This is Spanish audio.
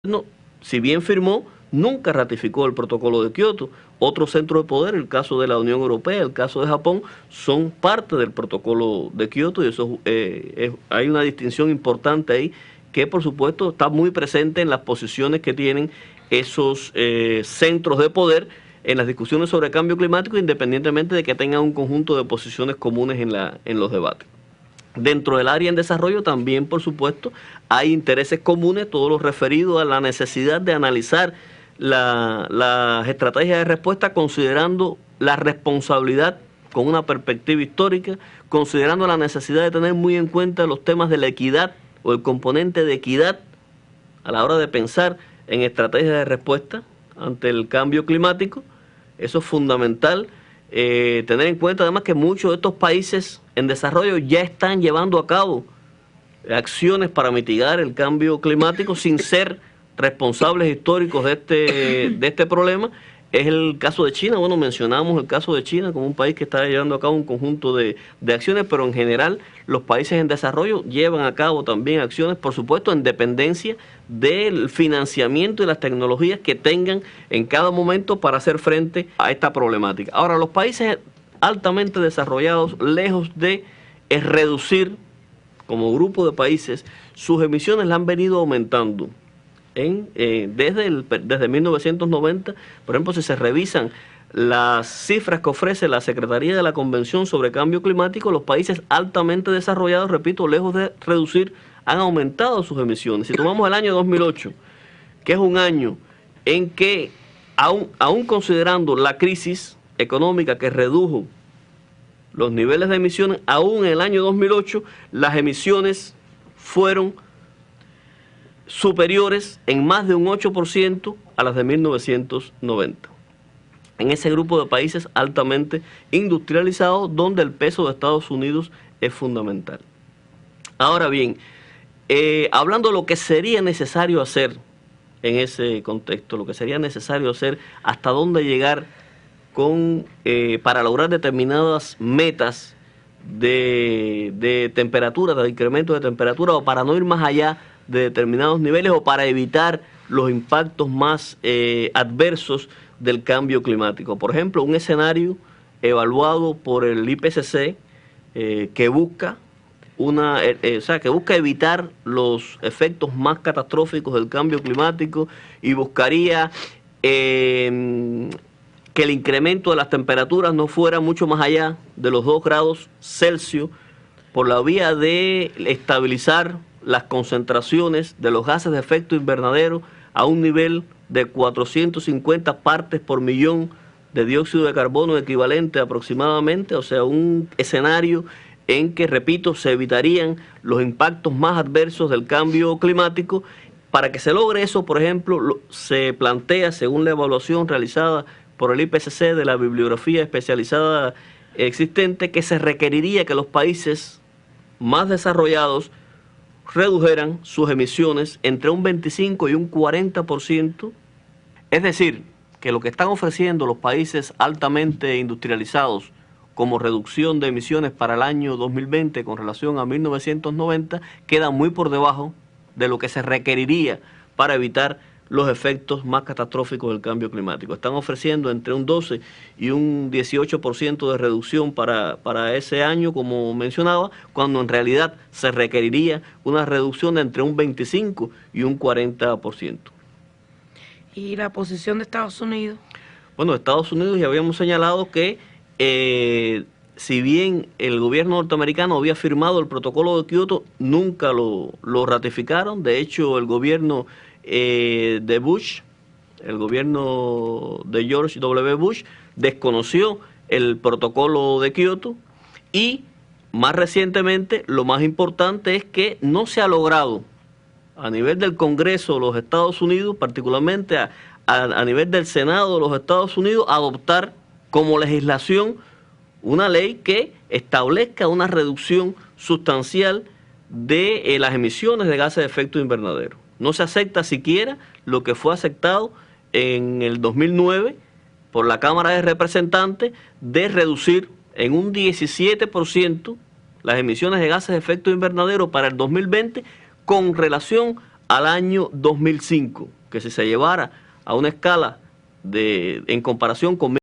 no, si bien firmó, nunca ratificó el protocolo de Kioto. Otros centros de poder, el caso de la Unión Europea, el caso de Japón, son parte del protocolo de Kioto y eso hay una distinción importante ahí que por supuesto está muy presente en las posiciones que tienen esos centros de poder en las discusiones sobre cambio climático, independientemente de que tengan un conjunto de posiciones comunes en los debates. Dentro del área en desarrollo también, por supuesto, hay intereses comunes, todos los referidos a la necesidad de analizar las estrategias de respuesta considerando la responsabilidad con una perspectiva histórica, considerando la necesidad de tener muy en cuenta los temas de la equidad o el componente de equidad a la hora de pensar en estrategias de respuesta ante el cambio climático. Eso es fundamental. Tener en cuenta además que muchos de estos países en desarrollo ya están llevando a cabo acciones para mitigar el cambio climático sin ser responsables históricos de este problema. Es el caso de China. Bueno, mencionamos el caso de China como un país que está llevando a cabo un conjunto de acciones, pero en general los países en desarrollo llevan a cabo también acciones, por supuesto, en dependencia del financiamiento y las tecnologías que tengan en cada momento para hacer frente a esta problemática. Ahora, los países altamente desarrollados, lejos de reducir como grupo de países, sus emisiones la han venido aumentando. Desde 1990, por ejemplo, si se revisan las cifras que ofrece la Secretaría de la Convención sobre Cambio Climático, los países altamente desarrollados, repito, lejos de reducir, han aumentado sus emisiones. Si tomamos el año 2008, que es un año en que, aún considerando la crisis económica que redujo los niveles de emisiones, aún en el año 2008, las emisiones fueron superiores en más de un 8% a las de 1990. En ese grupo de países altamente industrializados, donde el peso de Estados Unidos es fundamental. Ahora bien, hablando de lo que sería necesario hacer en ese contexto, lo que sería necesario hacer, hasta dónde llegar para lograr determinadas metas de temperatura, de incremento de temperatura, o para no ir más allá de determinados niveles, o para evitar los impactos más adversos del cambio climático. Por ejemplo, un escenario evaluado por el IPCC que busca evitar los efectos más catastróficos del cambio climático y buscaría que el incremento de las temperaturas no fuera mucho más allá de los 2 grados Celsius, por la vía de estabilizar las concentraciones de los gases de efecto invernadero a un nivel de 450 partes por millón de dióxido de carbono equivalente aproximadamente, o sea, un escenario en que, repito, se evitarían los impactos más adversos del cambio climático. Para que se logre eso, por ejemplo, se plantea, según la evaluación realizada por el IPCC de la bibliografía especializada existente, que se requeriría que los países más desarrollados redujeran sus emisiones entre un 25 y un 40%, es decir, que lo que están ofreciendo los países altamente industrializados como reducción de emisiones para el año 2020 con relación a 1990 queda muy por debajo de lo que se requeriría para evitar los efectos más catastróficos del cambio climático. Están ofreciendo entre un 12 y un 18% de reducción para ese año, como mencionaba, cuando en realidad se requeriría una reducción de entre un 25 y un 40%. ¿Y la posición de Estados Unidos? Bueno, Estados Unidos ya habíamos señalado que si bien el gobierno norteamericano había firmado el protocolo de Kioto, nunca lo ratificaron. De hecho, el gobierno de Bush, el gobierno de George W. Bush, desconoció el protocolo de Kioto, y más recientemente lo más importante es que no se ha logrado a nivel del Congreso de los Estados Unidos, particularmente a nivel del Senado de los Estados Unidos, adoptar como legislación una ley que establezca una reducción sustancial de las emisiones de gases de efecto invernadero. No se acepta siquiera lo que fue aceptado en el 2009 por la Cámara de Representantes, de reducir en un 17% las emisiones de gases de efecto invernadero para el 2020 con relación al año 2005, que si se llevara a una escala en comparación con